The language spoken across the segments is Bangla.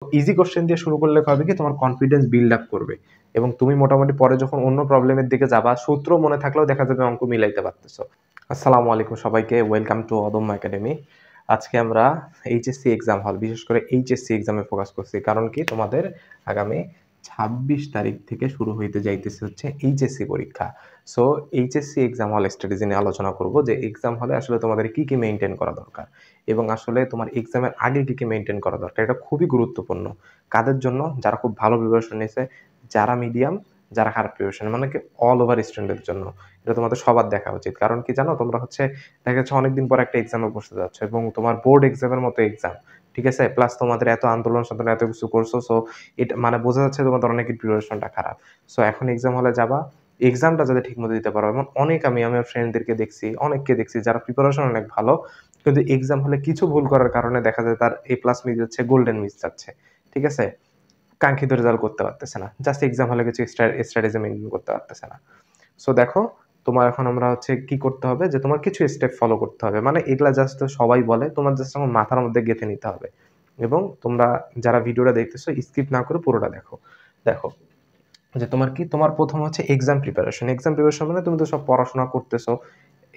ইজি কোশ্চেন দিয়ে শুরু করলে হবে কি তোমার কনফিডেন্স বিল্ড আপ করবে এবং তুমি মোটামুটি পরে যখন অন্য প্রবলেমের দিকে যাবা সূত্র মনে থাকলেও দেখা যাবে অঙ্ক মিলাইতে পারতেছো। আসসালামু আলাইকুম সবাইকে, ওয়েলকাম টু অদম্য একাডেমি। আজকে আমরা এইচএসসি এক্সাম হল, বিশেষ করে এইচএসসি এক্সামে ফোকাস করছি, কারণ কি তোমাদের আগামী 26 তারিখ থেকে শুরু হইতে যাইতেছে হচ্ছে এইচএসসি পরীক্ষা। সো এইচএসসি এক্সাম হল স্ট্র্যাটেজি নিয়ে আলোচনা করব যে এক্সাম হলে আসলে তোমাদের কি কি মেনটেন করা দরকার এবং আসলে তোমার এক্সামের আগে কি কি মেনটেন করা দরকার। এটা খুবই গুরুত্বপূর্ণ কাদের জন্য? যারা খুব ভালো প্রিপারেশন নিয়েছে, যারা মিডিয়াম, যারা খারাপ প্রিপারেশন, মানে কি অল ওভার স্টুডেন্টের জন্য এটা তোমাদের সবার দেখা উচিত। কারণ কি জানো, তোমরা হচ্ছে দেখা যাচ্ছে অনেকদিন পর একটা এক্সামে বসতে যাচ্ছ এবং তোমার বোর্ড এক্সামের মতো এক্সাম, ঠিক আছে, প্লাস তোমাদের এত আন্দোলন সান্দোলন এত কিছু করছো। সো এটা মানে বোঝা যাচ্ছে তোমাদের অনেকের প্রিপারেশনটা খারাপ। সো এখন এক্সাম হলে যাবা, এক্সামটা যাতে ঠিক মতো দিতে পারো। এমন অনেক আমি আমার ফ্রেন্ডদেরকে দেখছি, অনেককে দেখছি যারা প্রিপারেশন অনেক ভালো, কিন্তু এক্সাম হলে কিছু ভুল করার কারণে দেখা যায় তার এ প্লাস মিস যাচ্ছে, গোল্ডেন মিস যাচ্ছে, ঠিক আছে, কাঙ্ক্ষিত রেজাল্ট করতে পারতেছে না, জাস্ট এক্সাম হলে কিছু স্ট্র্যাটেজি মেনটেন করতে পারতেছে না। সো দেখো, তোমার এখন আমরা হচ্ছে কি করতে হবে যে তোমার কিছু স্টেপ ফলো করতে হবে, মানে এগুলা জাস্ট সবাই বলে, তোমার জাস্ট আমার মাথার মধ্যে গেঁথে নিতে হবে এবং তোমরা যারা ভিডিওটা দেখতেছো স্কিপ না করে পুরোটা দেখো। দেখো যে তোমার কি, তোমার প্রথম হচ্ছে এক্সাম প্রিপারেশন। এক্সাম প্রিপারেশন মানে তুমি তো সব পড়াশোনা করতেছো,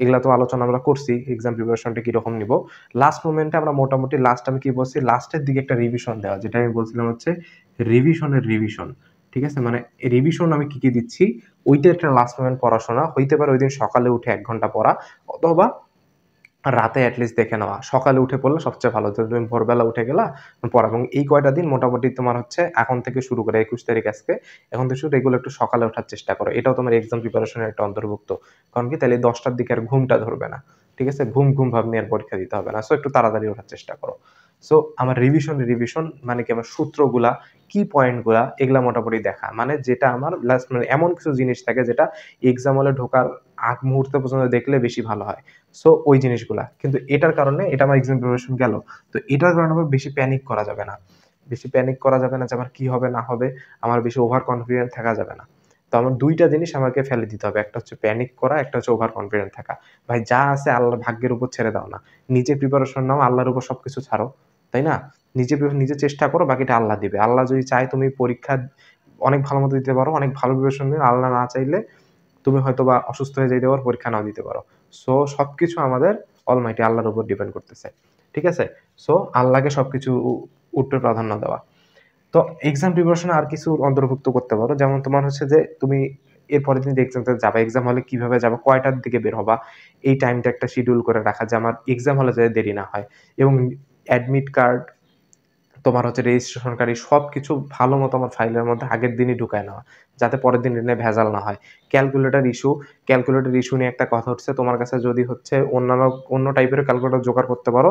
এগুলা তো আলোচনা আমরা করছি এক্সাম প্রিপারেশনটা কিরকম নিব। লাস্ট মোমেন্টে আমরা মোটামুটি লাস্ট আমি কি বলছি, লাস্টের দিকে একটা রিভিশন দেওয়া, যেটা আমি বলছিলাম হচ্ছে রিভিশনের রিভিশন, ঠিক আছে, মানে রিভিশন আমি কি কি দিচ্ছি ওইটা একটা লাস্ট মোমেন্ট পড়াশোনা হইতে পারে। ওই দিন সকালে উঠে 1 ঘন্টা পড়া, অথবা রাতে অ্যাটলিস্ট দেখে নেওয়া। সকালে উঠে পড়লে সবচেয়ে ভালো, তো তুমি ভোরবেলা উঠে গেলা পড়া, এবং এই কয়টা দিন মোটামুটি তোমার হচ্ছে এখন থেকে শুরু করে 21 তারিখ আজকে, এখন থেকে শুরু রেগুলার একটু সকালে ওঠার চেষ্টা করো। এটাও তোমার এক্সাম প্রিপারেশনের একটা অন্তর্ভুক্ত। কারণ কি, তাহলে 10টার দিকে আর ঘুমটা ধরবে না, ঠিক আছে, ঘুম ঘুম ভাব নিয়ে আর পরীক্ষা দিতে হবে না। সো একটু তাড়াতাড়ি ওঠার চেষ্টা করো। সো আমার রিভিশন মানে কি, আমার সূত্রগুলা, কি পয়েন্টগুলা, এগুলা মোটামুটি দেখা, মানে যেটা আমার লাস্ট, মানে এমন কিছু জিনিস থাকে যেটা এক্সাম হলে ঢোকার আগ মুহূর্ত পর্যন্ত দেখলে বেশি ভালো হয়। সো ওই জিনিসগুলা কিন্তু এটার কারণে, এটা আমার এক্সাম প্রিপারেশন গেল, তো এটার কারণে আমার বেশি প্যানিক করা যাবে না। বেশি প্যানিক করা যাবে না যে আমার কি হবে না হবে, আমার বেশি ওভার কনফিডেন্ট থাকা যাবে না। তো আমার দুইটা জিনিস আমাকে ফেলে দিতে হবে, একটা হচ্ছে প্যানিক করা, একটা হচ্ছে ওভার কনফিডেন্ট থাকা। ভাই যা আছে আল্লাহর ভাগ্যের উপর ছেড়ে দাও না, নিজে প্রিপারেশন নাও, আল্লাহর উপর সবকিছু ছাড়ো, তাই না? নিজে চেষ্টা করো, বাকিটা আল্লাহ দিবে। আল্লাহ যদি চায় তুমি পরীক্ষা অনেক ভালো মতো দিতে পারো, অনেক ভালো প্রিপারেশন নিয়ে, আল্লাহ না চাইলে তুমি হয়তোবা অসুস্থ হয়ে যাইতে পারো, পরীক্ষা নাও দিতে পারো। সো সবকিছু আমাদের অলমাইটি আল্লাহর উপর ডিপেন্ড করতেছে, ঠিক আছে। সো আল্লাহকে সবকিছু উত্তর প্রাধান্য দেওয়া। তো এক্সাম প্রিপারেশনে আর কিছু অন্তর্ভুক্ত করতে পারো, যেমন তোমার হচ্ছে যে তুমি এর পরের দিন এক্সামতে যাবা, এক্সাম হলে কিভাবে যাবা, কয়টার দিকে বের হবা, এই টাইমটা একটা শিডিউল করে রাখা, যে আমার এক্সাম হলে যাতে দেরি না হয়। এবং অ্যাডমিট কার্ড, তোমার হচ্ছে রেজিস্ট্রেশন কার্ড, সবকিছু ভালো মতো আমার ফাইলের মধ্যে আগের দিনই ঢুকায় নেওয়া, যাতে পরের দিন এনে ভেজাল না হয়। ক্যালকুলেটর ইস্যু নিয়ে একটা কথা হচ্ছে, তোমার কাছে যদি হচ্ছে অন্য টাইপের ক্যালকুলেটর জোগাড় করতে পারো,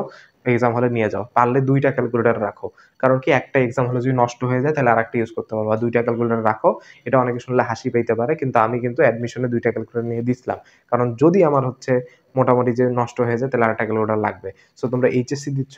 এক্সাম হলে নিয়ে যাও, পারলে 2টা ক্যালকুলেটর রাখো। কারণ কি, একটা এক্সাম হলে যদি নষ্ট হয়ে যায় তাহলে আরেকটা ইউজ করতে পারো, বা 2টা ক্যালকুলেটর রাখো। এটা অনেকে শুনলে হাসি পাইতে পারে, কিন্তু আমি কিন্তু অ্যাডমিশনে 2টা ক্যালকুলেটর নিয়ে দিছিলাম, কারণ যদি আমার হচ্ছে মোটামুটি যে নষ্ট হয়ে যায় তাহলে আরেকটা ক্যালকুলেটর লাগবে। সো তোমরা এইচএসসি দিচ্ছ,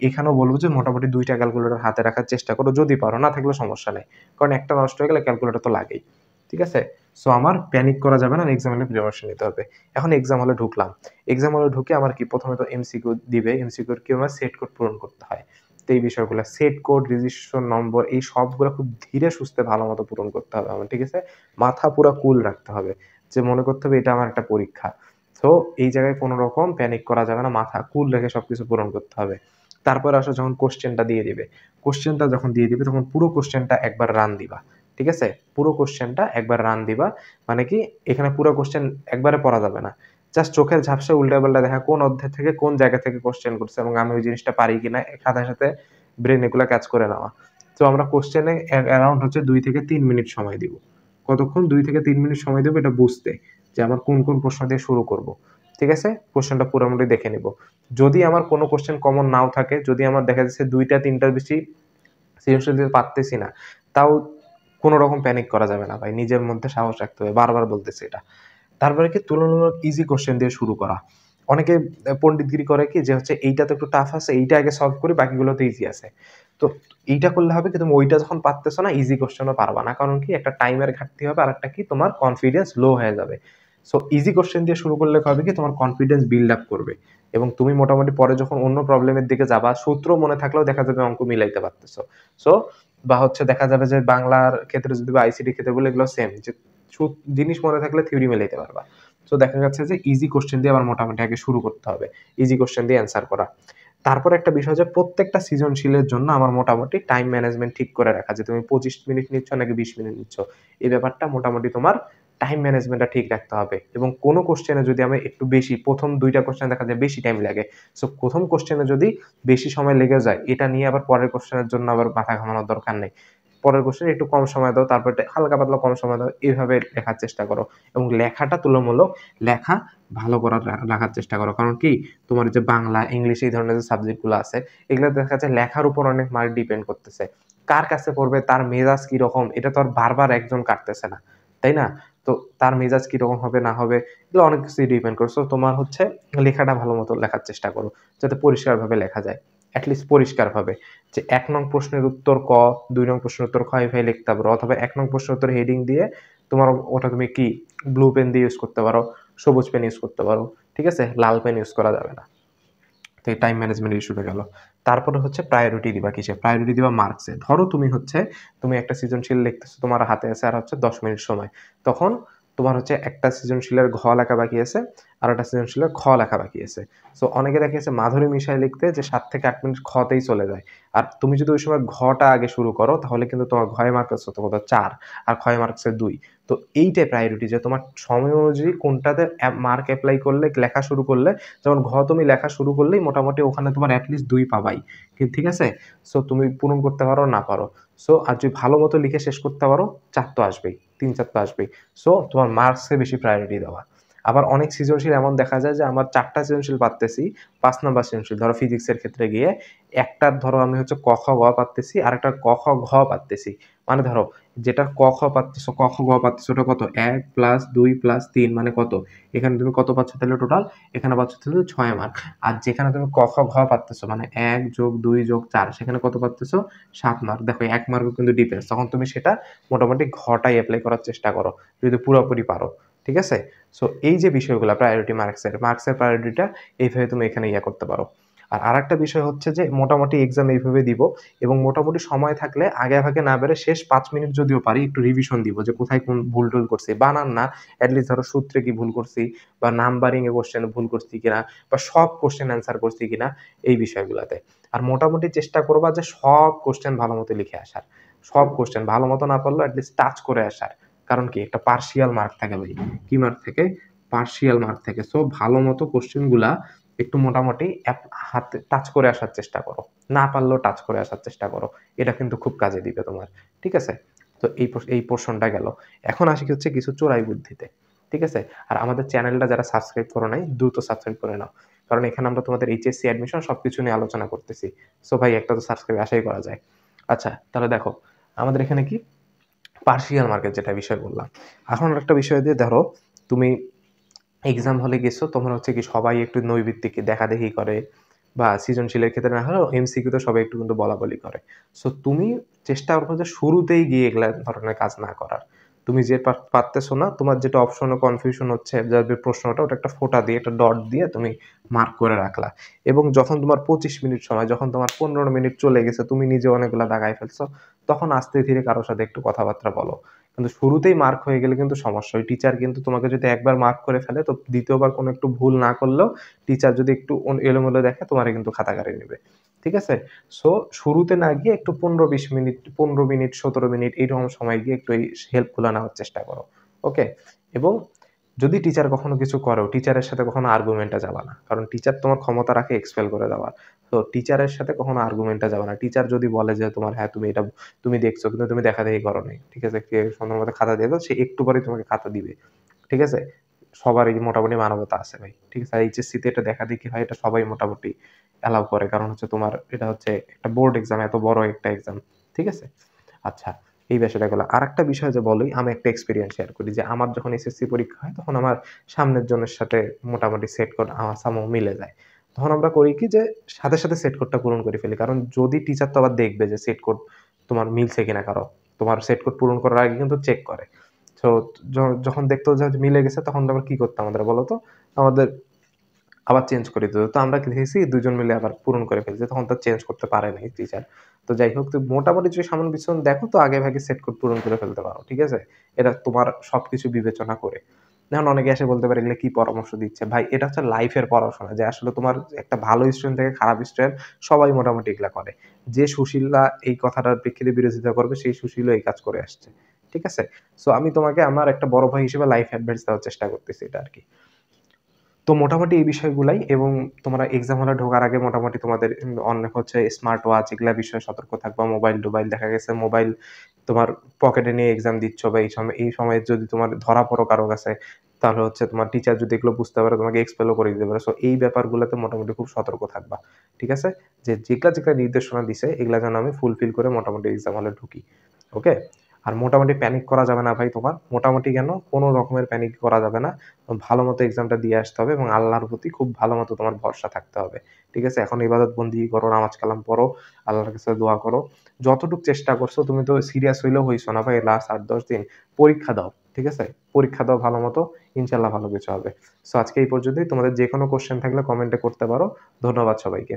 এখানেও বলবো যে মোটামুটি 2টা ক্যালকুলেটর হাতে রাখার চেষ্টা করো, যদি পারো, না থাকলে সমস্যা নেই, কারণ একটা নষ্ট হয়ে গেলে ক্যালকুলেটর তো লাগেই, ঠিক আছে। সো আমার প্যানিক করা যাবে না, এক্সাম হলে প্রিপারেশন নিতে হবে। এখন এক্সাম হলে ঢুকলাম, এক্সাম হলে ঢুকে আমার কি, প্রথমে তো এমসিকিউ দিবে, এমসিকিউর কি আমার সেট কোড পূরণ করতে হয়। তো এই বিষয়গুলো, সেট কোড, রেজিস্ট্রেশন নম্বর, এই সবগুলো খুব ধীরে সুস্থে ভালো মতো পূরণ করতে হবে আমার, ঠিক আছে। মাথা পুরো কুল রাখতে হবে, যে মনে করতে হবে এটা আমার একটা পরীক্ষা। তো এই জায়গায় কোনো রকম প্যানিক করা যাবে না, মাথা কুল রেখে সবকিছু পূরণ করতে হবে। তারপরে আসো, যখন কোশ্চেনটা দিয়ে দিবে, কোশ্চেনটা যখন দিয়ে দিবে তখন পুরো কোশ্চেনটা একবার রান দিবা, ঠিক আছে। পুরো কোশ্চেনটা একবার রান দিবা, মানে কি, এখানে পুরো কোশ্চেন একবারে পড়া যাবে না, জাস্ট চোখের ঝাপসা উল্টা পাল্টা দেখা কোন অধ্যায় থেকে কোন জায়গা থেকে কোশ্চেন করছে এবং আমি ওই জিনিসটা পারি কিনা সাথে সাথে ব্রেন এগুলো কাজ করে নেওয়া। তো আমরা কোশ্চেনে অ্যারাউন্ড হচ্ছে 2 থেকে 3 মিনিট সময় দিব। কতক্ষণ? 2 থেকে 3 মিনিট সময় দেবো এটা বুঝতে, যে আমার কোন কোন প্রশ্ন দিয়ে শুরু করব, ঠিক আছে। কোশ্চেনটা পুরোপুরি দেখে নিব। যদি আমার কোনো কোশ্চেন কমন নাও থাকে, যদি আমার দেখা যাচ্ছে 2টা 3টার বেশি সৃজনশীল দিতে পারতেছি না, তাও কোনো রকম প্যানিক করা যাবে না ভাই, নিজের মধ্যে সাহস রাখতে হবে, বারবার বলতেছি এটা। তারপরে কি, তুলনামূলক ইজি কোশ্চেন দিয়ে শুরু করা। অনেকে পণ্ডিতগিরি করে কি, যে হচ্ছে এইটা তো একটু টাফ আছে, এইটা আগে সলভ করি, বাকিগুলো তো ইজি আছে। তো এইটা করলে হবে কি, তুমি ওইটা যখন পারতেছো না, ইজি কোশ্চেনও পারবা না, কারণ কি, একটা টাইমের ঘাটতি হবে, আর একটা কি, তোমার কনফিডেন্স লো হয়ে যাবে। সো ইজি কোশ্চেন দিয়ে শুরু করলে হবে কি তোমার কনফিডেন্স বিল্ড আপ করবে এবং তুমি মোটামুটি পরে যখন অন্য প্রবলেমের দিকে যাবা সূত্র মনে থাকলেও দেখা যাবে অঙ্ক মিলাইতে পারতেছো। সো বা হচ্ছে দেখা যাবে যে বাংলার ক্ষেত্রে যদি বা আইসিটি ক্ষেত্রে বলে এগুলো সেম, যে জিনিস মনে থাকলে থিওরি মিলাইতে পারবা। সো দেখা যাচ্ছে যে ইজি কোশ্চেন দিয়ে আবার মোটামুটি আগে শুরু করতে হবে, ইজি কোশ্চেন দিয়ে অ্যান্সার করা। তারপর একটা বিষয় যে প্রত্যেকটা সৃজনশীলের জন্য আমার মোটামুটি টাইম ম্যানেজমেন্ট ঠিক করে রাখা, যে তুমি 25 মিনিট নিচ্ছ নাকি 20 মিনিট নিচ্ছ, এই ব্যাপারটা মোটামুটি তোমার টাইম ম্যানেজমেন্টটা ঠিক রাখতে হবে। এবং কোনো কোশ্চেনে যদি আমি একটু বেশি, প্রথম 2টা কোশ্চেন দেখা যায় বেশি টাইম লাগে, সো প্রথম কোশ্চেনে যদি বেশি সময় লেগে যায়, এটা নিয়ে আবার পরের কোশ্চেনের জন্য আবার মাথা ঘামানোর দরকার নেই। পরের কোশ্চেনে একটু কম সময় দাও, তারপর হালকা পাতলা কম সময় দাও, এইভাবে লেখার চেষ্টা করো। এবং লেখাটা তুলনামূলক লেখা ভালো করার রাখার চেষ্টা করো। কারণ কি তোমার যে বাংলা, ইংলিশ এই ধরনের যে সাবজেক্টগুলো আছে, এগুলো দেখা যাচ্ছে লেখার উপর অনেক মার্ক ডিপেন্ড করতেছে। কার কাছে পড়বে, তার মেজাজ কি রকম, এটা তো আর বারবার একজন কাটতেছে না, তাই না? তো তার মেজাজ কি রকম হবে না হবে, এগুলো অনেক কিছুই ডিপেন্ড করে। সো তোমার হচ্ছে লেখাটা ভালো মতো লেখার চেষ্টা করো, যাতে পরিষ্কারভাবে লেখা যায়, অ্যাটলিস্ট পরিষ্কারভাবে। যে 1 নং প্রশ্নের উত্তর ক, 2 নং প্রশ্নের উত্তর খ, এভাবে লিখতে পারো। অথবা 1 নং প্রশ্নের উত্তর হেডিং দিয়ে তোমার ওটা তুমি কি ব্লু পেন দিয়ে ইউজ করতে পারো, সবুজ পেন ইউজ করতে পারো, ঠিক আছে? লাল পেন ইউজ করা যাবে না। তো এই টাইম ম্যানেজমেন্ট ইস্যুটা গেল। তারপরে হচ্ছে প্রায়োরিটি দিবা কিসে? প্রায়োরিটি দিবা মার্কসে। ধরো তুমি একটা সৃজনশীল লিখতেছো, তোমার হাতে আছে আর হচ্ছে 10 মিনিট সময়। তখন তোমার হচ্ছে একটা সৃজনশীলের ঘ লেখা বাকি আছে, আর একটা সৃজনশীলের খ লেখা বাকি আছে। সো অনেকে দেখে আছে মাধুরী মিশায় লিখতে যে 7 থেকে 8 মিনিট খতেই চলে যায়। আর তুমি যদি ওই সময় ঘটা আগে শুরু করো, তাহলে কিন্তু তোমার ঘয়ে মার্কস হচ্ছে কত 4, আর ক্ষয় মার্কসে 2। তো এইটাই প্রায়োরিটি, যে তোমার সময় অনুযায়ী কোনটাতে মার্ক অ্যাপ্লাই করলে লেখা শুরু করলে, যেমন ঘ তুমি লেখা শুরু করলেই মোটামুটি ওখানে তোমার অ্যাটলিস্ট 2 পাবাই, ঠিক আছে? সো তুমি পূরণ করতে পারো না পারো। সো আর যদি ভালো মতো লিখে শেষ করতে পারো, 4 তো আসবেই, 3-4 তো আসবেই। সো তোমার মার্কসে বেশি প্রায়োরিটি দেওয়া। আবার অনেক সৃজনশীল এমন দেখা যায় যে আমার 4টা সৃজনশীল পারতেছি, 5 নাম্বার সৃজনশীল ধরো ফিজিক্সের ক্ষেত্রে গিয়ে একটার ধরো আমি হচ্ছে ক খ গ পারতেছি, আর একটা ক খ ঘ পারতেছি। মানে ধরো যেটা ক খ পারতেছো, ক খ গ পারতেছো, ওটা কত 1 প্লাস 2 প্লাস 3 মানে কত, এখানে তুমি কত পাচ্ছ তাহলে টোটাল, এখানে পাচ্ছ তাহলে 6 মার্ক। আর যেখানে তুমি ক খ ঘ পারতেছো মানে 1 যোগ 2 যোগ 4, সেখানে কত পারতেছো 7 মার্ক। দেখো 1 মার্কও কিন্তু ডিফারেন্স, তখন তুমি সেটা মোটামুটি ঘটাই অ্যাপ্লাই করার চেষ্টা করো যদি পুরোপুরি পারো, ঠিক আছে? সো এই যে বিষয়গুলো প্রায়োরিটি মার্কসের প্রায়োরিটিটা এইভাবে তুমি এখানে করতে পারো। আর আরেকটা বিষয় হচ্ছে যে মোটামুটি এক্সাম এইভাবে দিব, এবং মোটামুটি সময় থাকলে আগে ভাগে না বেরে শেষ 5 মিনিট যদিও পারি একটু রিভিশন দিব, যে কোথায় কোন ভুল টুল করছি, বানান না, অ্যাটলিস্ট ধরো সূত্রে কি ভুল করছি, বা নাম্বারিং এ কোশ্চেনে ভুল করছি কিনা, বা সব কোশ্চেন অ্যান্সার করছি কিনা, এই বিষয়গুলোতে। আর মোটামুটি চেষ্টা করবা যে সব কোশ্চেন ভালো মতো লিখে আসার, সব কোশ্চেন ভালো মতো না পারলেও অ্যাটলিস্ট টাচ করে আসার। কারণ কি একটা পার্শিয়াল মার্ক থাকে ভাই, কি মার্ক থাকে? পার্শিয়াল মার্ক থাকে। সো ভালো মতো কোশ্চেন গুলা একটু মোটামুটি হাতে টাচ করে আসার চেষ্টা করো, না পারলেও টাচ করে আসার চেষ্টা করো, এটা কিন্তু খুব কাজে দিবে তোমার, ঠিক আছে? তো এই পোর্শনটা গেল। এখন আসি হচ্ছে কিছু চোরাই বুদ্ধিতে, ঠিক আছে? আর আমাদের চ্যানেলটা যারা সাবস্ক্রাইব করো নাই, দ্রুত সাবস্ক্রাইব করে নাও, কারণ এখানে আমরা তোমাদের এইচএসসি অ্যাডমিশন সবকিছু নিয়ে আলোচনা করতেছি। সো ভাই একটা তো সাবস্ক্রাইব আশাই করা যায়। আচ্ছা তাহলে দেখো, আমাদের এখানে কি পার্শিয়াল মার্কেট যেটা বিষয় বললাম। এখন একটা বিষয় দিয়ে ধরো তুমি এক্সাম হলে গেছো, তোমার হচ্ছে কি সবাই একটু নৈর্ব্যক্তিক দেখাদেখি করে, বা সৃজনশীলের ক্ষেত্রে না হলেও এমসিকিউ তো সবাই একটু কিন্তু বলাবলি করে। সো তুমি চেষ্টা করবে যে শুরুতেই গিয়ে এগুলা ধরনের কাজ না করার। তুমি যে পারতেছো না, তোমার যেটা অপশনে কনফিউশন হচ্ছে, যাবে প্রশ্নটা ওটা একটা ফোঁটা দিয়ে, একটা ডট দিয়ে তুমি মার্ক করে রাখলা। এবং যখন তোমার 25 মিনিট সময়, যখন তোমার 15 মিনিট চলে গেছে, তুমি নিজে অনেকগুলা দাগায় ফেলছো, তখন আস্তে ধীরে কারোর সাথে একটু কথাবার্তা বলো। কিন্তু শুরুতেই মার্ক হয়ে গেলে কিন্তু সমস্যা। ওই টিচার কিন্তু তোমাকে যদি একবার মার্ক করে ফেলে, তো দ্বিতীয়বার কোনো একটু ভুল না করলেও টিচার যদি একটু এলোমেলো দেখে, তোমারে কিন্তু খাতা কাড়িয়ে নেবে, ঠিক আছে? সো শুরুতে না গিয়ে একটু 15-20 মিনিট, 15 মিনিট 17 মিনিট এইরকম সময় গিয়ে একটু এই হেল্পগুলো নেওয়ার চেষ্টা করো, ওকে? এবং যদি টিচার কখনো কিছু করো, টিচারের সাথে কখনো আর্গুমেন্টে যাবা না, কারণ টিচার তোমার ক্ষমতা রাখে এক্সপেল করে দেওয়ার। তো টিচারের সাথে কখনো আর্গুমেন্টে যাবা না। টিচার যদি বলে যে তোমার হ্যাঁ তুমি এটা তুমি দেখছো কিন্তু তুমি দেখা দেখি করো নাই, ঠিক আছে, কে সুন্দর মতো খাতা দিয়ে দাও, সে একটু পরেই তোমাকে খাতা দিবে, ঠিক আছে? সবারই মোটামুটি মানবতা আছে ভাই, ঠিক আছে? আর এইচএসসি তে এটা দেখা দেখি হয়, এটা সবাই মোটামুটি অ্যালাউ করে, কারণ হচ্ছে তোমার এটা হচ্ছে একটা বোর্ড এক্সাম, এত বড় একটা এক্সাম, ঠিক আছে? আচ্ছা, এই বিষয়টা গেল। আরেকটা বিষয় যে বলি, আমি একটা এক্সপেরিয়েন্স শেয়ার করি, যে আমার যখন এসএসসি পরীক্ষা হয়, তখন আমার সামনের জনের সাথে মোটামুটি সেট কোড আমার সামও মিলে যায়। তখন আমরা করি কি, যে সাথে সাথে সেট কোডটা পূরণ করে ফেলি, কারণ যদি টিচার তো আবার দেখবে যে সেট কোড তোমার মিলছে কিনা, কারো তোমার সেট কোড পূরণ করার আগে কিন্তু চেক করে। সো যখন দেখতো যে মিলে গেছে তখন আবার কি করতাম আমাদের বলো তো? আমাদের আবার চেঞ্জ করে দিত। তো আমরা কি দেখেছি ২ জন মিলে আবার পূরণ করে ফেলছি। তখন তো চেঞ্জ করতে পারে নাই টিচার। তো যাই হোক, তো মোটামুটি যদি সামান্য বিচরণ দেখো তো আগেভাগে সেট করে পূরণ করে ফেলতে পারো। ঠিক আছে? এটা তোমার সবকিছু বিবেচনা করে। এখন অনেকে এসে বলতে পারে এগুলা কি পরামর্শ দিচ্ছে? ভাই এটা হচ্ছে লাইফের পড়াশোনা যে আসলে তোমার একটা ভালো স্টুডেন্ট থেকে খারাপ স্টুডেন্ট সবাই মোটামুটি এগুলা করে। যে সুশীলরা এই কথাটার প্রেক্ষিতে বিরোধিতা করবে সেই সুশীলও এই কাজ করে আসছে। ঠিক আছে? সো আমি তোমাকে আমার একটা বড় ভাই হিসেবে লাইফ অ্যাডভাইস দেওয়ার চেষ্টা করতেছি এটা আরকি। তো মোটামুটি এই বিষয়গুলাই এবং তোমরা এক্সাম হলে ঢোকার আগে মোটামুটি তোমাদের অনেক হচ্ছে স্মার্ট ওয়াচ এগুলা বিষয়ে সতর্ক থাকবা। মোবাইল-টোবাইল দেখা গেছে মোবাইল তোমার পকেটে নিয়ে এক্সাম দিচ্ছ বা এই সময়ে যদি তোমার ধরা পড়ো কারো কাছে, তাহলে হচ্ছে তোমার টিচার যদি এগুলো বুঝতে পারে তোমাকে এক্সপেল ও করে দিতে পারে। সো এই ব্যাপারগুলোতে মোটামুটি খুব সতর্ক থাকবা। ঠিক আছে? যে যেগুলা নির্দেশনা দিছে এগুলা যেন আমি ফুলফিল করে মোটামুটি এক্সাম হলে ঢুকি। ওকে? আর মোটামুটি প্যানিক করা যাবে না ভাই তোমার। মোটামুটি কেন? কোন রকমের প্যানিক করা যাবে না। ভালোমতো এক্সামটা দিয়ে আসতে হবে এবং আল্লাহর প্রতি খুব ভালোমতো তোমার ভরসা থাকতে হবে। ঠিক আছে? এখন ইবাদত বন্দেগি করো, নামাজ কালাম পড়ো, আল্লাহর কাছে দোয়া করো। যতটুক চেষ্টা করছো তুমি তো সিরিয়াস হইলেও হইছো না ভাই লাস্ট ৮-১০ দিন। পরীক্ষা দাও। ঠিক আছে? পরীক্ষা দাও ভালোমতো। ইনশাআল্লাহ ভালো কিছু হবে। সো আজকে এই পর্যন্তই। তোমাদের যেকোনো কোয়েশ্চেন থাকলে কমেন্টে করতে পারো। ধন্যবাদ সবাইকে।